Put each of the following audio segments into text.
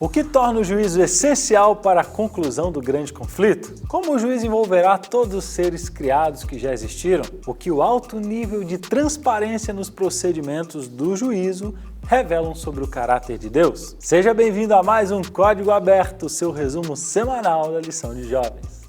O que torna o juízo essencial para a conclusão do grande conflito? Como o juiz envolverá todos os seres criados que já existiram? O que o alto nível de transparência nos procedimentos do juízo revelam sobre o caráter de Deus? Seja bem-vindo a mais um Código Aberto, seu resumo semanal da lição de jovens.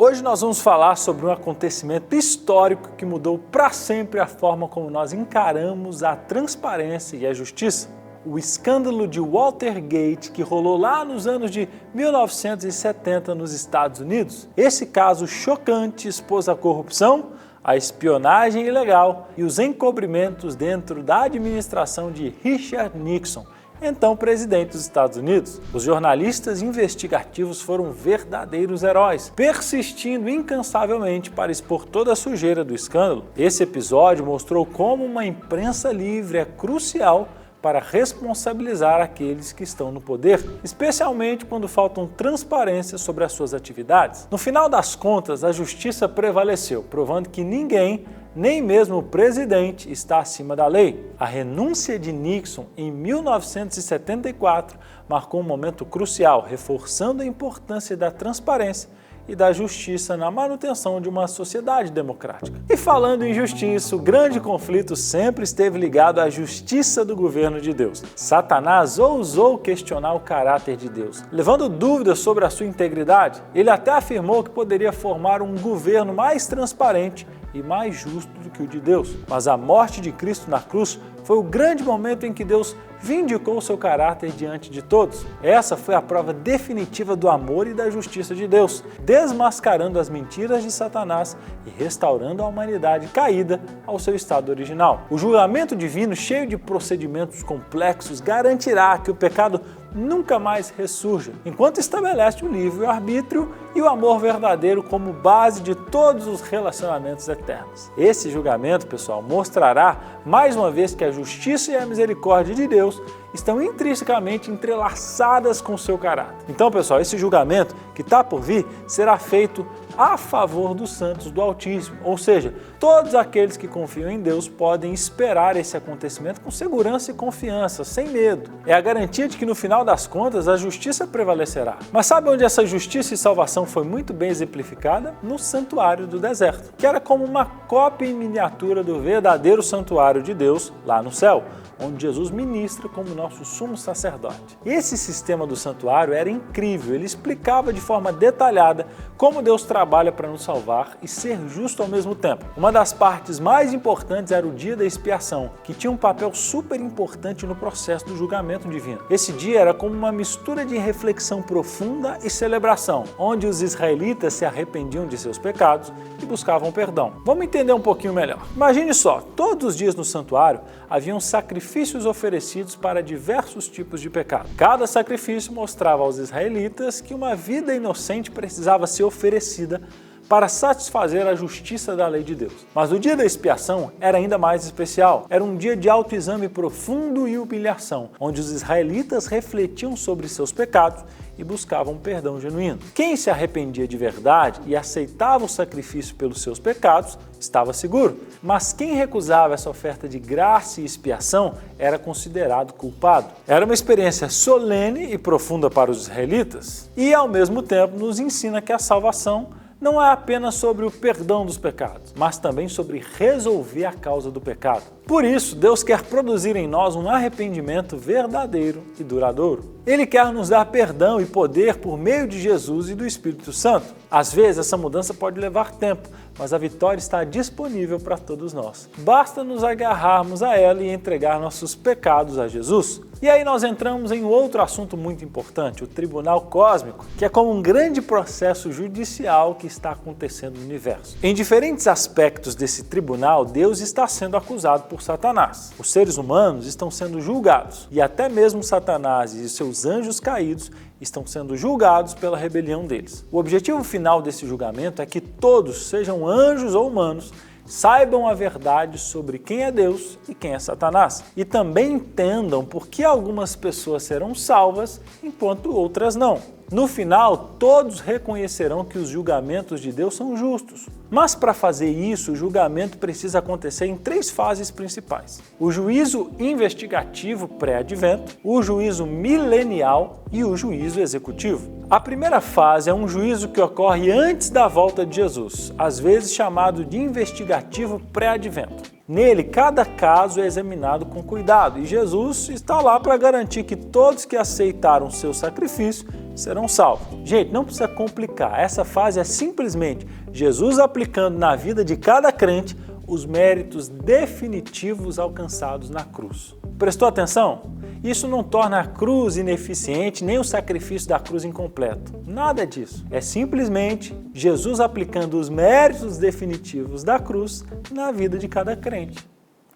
Hoje nós vamos falar sobre um acontecimento histórico que mudou para sempre a forma como nós encaramos a transparência e a justiça. O escândalo de Watergate, que rolou lá nos anos de 1970 nos Estados Unidos. Esse caso chocante expôs a corrupção, a espionagem ilegal e os encobrimentos dentro da administração de Richard Nixon, então presidente dos Estados Unidos. Os jornalistas investigativos foram verdadeiros heróis, persistindo incansavelmente para expor toda a sujeira do escândalo. Esse episódio mostrou como uma imprensa livre é crucial para responsabilizar aqueles que estão no poder, especialmente quando faltam transparência sobre as suas atividades. No final das contas, a justiça prevaleceu, provando que ninguém, nem mesmo o presidente, está acima da lei. A renúncia de Nixon em 1974 marcou um momento crucial, reforçando a importância da transparência e da justiça na manutenção de uma sociedade democrática. E falando em justiça, o grande conflito sempre esteve ligado à justiça do governo de Deus. Satanás ousou questionar o caráter de Deus, levando dúvidas sobre a sua integridade. Ele até afirmou que poderia formar um governo mais transparente e mais justo do que o de Deus. Mas a morte de Cristo na cruz foi o grande momento em que Deus vindicou seu caráter diante de todos. Essa foi a prova definitiva do amor e da justiça de Deus, desmascarando as mentiras de Satanás e restaurando a humanidade caída ao seu estado original. O julgamento divino, cheio de procedimentos complexos, garantirá que o pecado nunca mais ressurja, enquanto estabelece o livre-arbítrio e o amor verdadeiro como base de todos os relacionamentos eternos. Esse julgamento, pessoal, mostrará mais uma vez que a justiça e a misericórdia de Deus estão intrinsecamente entrelaçadas com o seu caráter. Então, pessoal, esse julgamento que está por vir será feito a favor dos santos do Altíssimo, ou seja, todos aqueles que confiam em Deus podem esperar esse acontecimento com segurança e confiança, sem medo. É a garantia de que no final das contas a justiça prevalecerá. Mas sabe onde essa justiça e salvação foi muito bem exemplificada? No santuário do deserto, que era como uma cópia em miniatura do verdadeiro santuário de Deus lá no céu, onde Jesus ministra como nosso sumo sacerdote. Esse sistema do santuário era incrível, ele explicava de forma detalhada como Deus trabalha para nos salvar e ser justo ao mesmo tempo. Uma das partes mais importantes era o dia da expiação, que tinha um papel super importante no processo do julgamento divino. Esse dia era como uma mistura de reflexão profunda e celebração, onde os israelitas se arrependiam de seus pecados e buscavam perdão. Vamos entender um pouquinho melhor. Imagine só, todos os dias no santuário haviam sacrifícios oferecidos para diversos tipos de pecado. Cada sacrifício mostrava aos israelitas que uma vida inocente precisava ser oferecida para satisfazer a justiça da lei de Deus. Mas o dia da expiação era ainda mais especial. Era um dia de autoexame profundo e humilhação, onde os israelitas refletiam sobre seus pecados e buscavam perdão genuíno. Quem se arrependia de verdade e aceitava o sacrifício pelos seus pecados estava seguro, mas quem recusava essa oferta de graça e expiação era considerado culpado. Era uma experiência solene e profunda para os israelitas e, ao mesmo tempo, nos ensina que a salvação não é apenas sobre o perdão dos pecados, mas também sobre resolver a causa do pecado. Por isso, Deus quer produzir em nós um arrependimento verdadeiro e duradouro. Ele quer nos dar perdão e poder por meio de Jesus e do Espírito Santo. Às vezes, essa mudança pode levar tempo, mas a vitória está disponível para todos nós. Basta nos agarrarmos a ela e entregar nossos pecados a Jesus. E aí nós entramos em outro assunto muito importante, o Tribunal Cósmico, que é como um grande processo judicial que está acontecendo no universo. Em diferentes aspectos desse tribunal, Deus está sendo acusado por Satanás. Os seres humanos estão sendo julgados e até mesmo Satanás e seus anjos caídos estão sendo julgados pela rebelião deles. O objetivo final desse julgamento é que todos, sejam anjos ou humanos, saibam a verdade sobre quem é Deus e quem é Satanás. E também entendam por que algumas pessoas serão salvas enquanto outras não. No final, todos reconhecerão que os julgamentos de Deus são justos. Mas para fazer isso, o julgamento precisa acontecer em 3 fases principais: o juízo investigativo pré-advento, o juízo milenial e o juízo executivo. A primeira fase é um juízo que ocorre antes da volta de Jesus, às vezes chamado de investigativo pré-advento. Nele, cada caso é examinado com cuidado e Jesus está lá para garantir que todos que aceitaram seu sacrifício serão salvos. Gente, não precisa complicar. Essa fase é simplesmente Jesus aplicando na vida de cada crente os méritos definitivos alcançados na cruz. Prestou atenção? Isso não torna a cruz ineficiente nem o sacrifício da cruz incompleto. Nada disso. É simplesmente Jesus aplicando os méritos definitivos da cruz na vida de cada crente.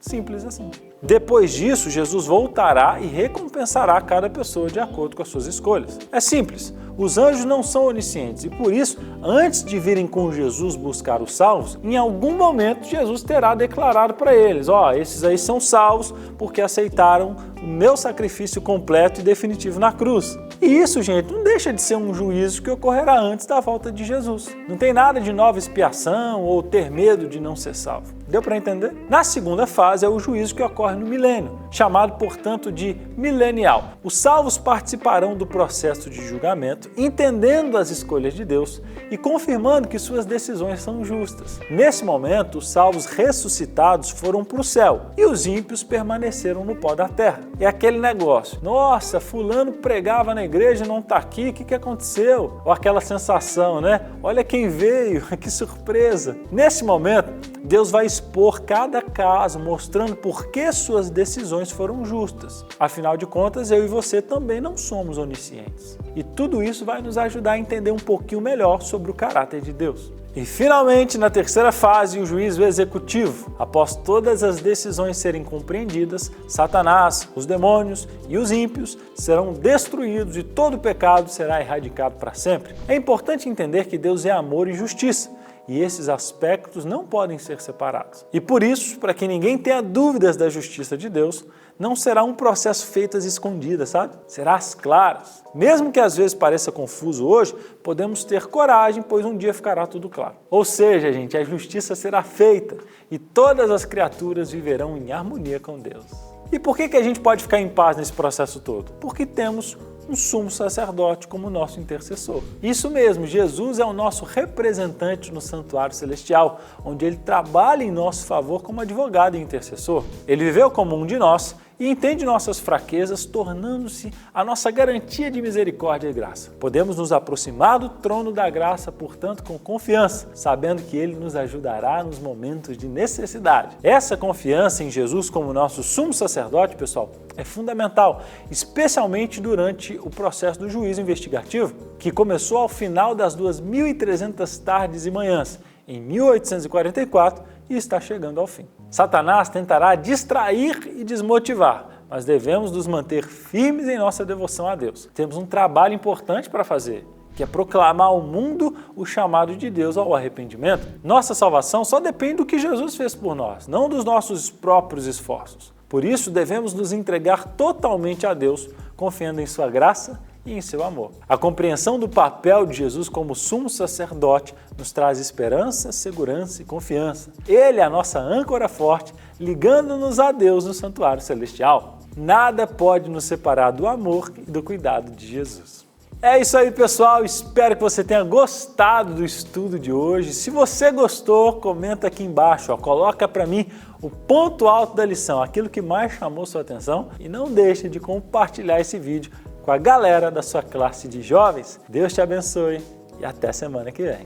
Simples assim. Depois disso, Jesus voltará e recompensará cada pessoa de acordo com as suas escolhas. É simples. Os anjos não são oniscientes e, por isso, antes de virem com Jesus buscar os salvos, em algum momento Jesus terá declarado para eles: esses aí são salvos porque aceitaram o meu sacrifício completo e definitivo na cruz. E isso, gente, não deixa de ser um juízo que ocorrerá antes da volta de Jesus. Não tem nada de nova expiação ou ter medo de não ser salvo. Deu para entender? Na segunda fase é o juízo que ocorre no milênio, chamado, portanto, de milenial. Os salvos participarão do processo de julgamento, entendendo as escolhas de Deus e confirmando que suas decisões são justas. Nesse momento, os salvos ressuscitados foram para o céu e os ímpios permaneceram no pó da terra. É aquele negócio: nossa, fulano pregava na igreja e não está aqui, o que aconteceu? Ou aquela sensação, né? Olha quem veio, que surpresa! Nesse momento, Deus vai expor cada caso, mostrando por que suas decisões foram justas. Afinal de contas, eu e você também não somos oniscientes. E tudo isso vai nos ajudar a entender um pouquinho melhor sobre o caráter de Deus. E finalmente, na terceira fase, o juízo executivo. Após todas as decisões serem compreendidas, Satanás, os demônios e os ímpios serão destruídos e todo pecado será erradicado para sempre. É importante entender que Deus é amor e justiça, e esses aspectos não podem ser separados. E por isso, para que ninguém tenha dúvidas da justiça de Deus, não será um processo feito às escondidas, sabe? Será às claras. Mesmo que às vezes pareça confuso hoje, podemos ter coragem, pois um dia ficará tudo claro. Ou seja, gente, a justiça será feita e todas as criaturas viverão em harmonia com Deus. E por que a gente pode ficar em paz nesse processo todo? Porque temos um sumo sacerdote como nosso intercessor. Isso mesmo, Jesus é o nosso representante no santuário celestial, onde ele trabalha em nosso favor como advogado e intercessor. Ele viveu como um de nós e entende nossas fraquezas, tornando-se a nossa garantia de misericórdia e graça. Podemos nos aproximar do trono da graça, portanto, com confiança, sabendo que ele nos ajudará nos momentos de necessidade. Essa confiança em Jesus como nosso sumo sacerdote, pessoal, é fundamental, especialmente durante o processo do juízo investigativo, que começou ao final das 2.300 tardes e manhãs, em 1844, e está chegando ao fim. Satanás tentará distrair e desmotivar, mas devemos nos manter firmes em nossa devoção a Deus. Temos um trabalho importante para fazer, que é proclamar ao mundo o chamado de Deus ao arrependimento. Nossa salvação só depende do que Jesus fez por nós, não dos nossos próprios esforços. Por isso, devemos nos entregar totalmente a Deus, confiando em sua graça e em seu amor. A compreensão do papel de Jesus como sumo sacerdote nos traz esperança, segurança e confiança. Ele é a nossa âncora forte, ligando-nos a Deus no santuário celestial. Nada pode nos separar do amor e do cuidado de Jesus. É isso aí, pessoal. Espero que você tenha gostado do estudo de hoje. Se você gostou, comenta aqui embaixo. Coloca para mim o ponto alto da lição, aquilo que mais chamou sua atenção. E não deixe de compartilhar esse vídeo com a galera da sua classe de jovens. Deus te abençoe e até semana que vem.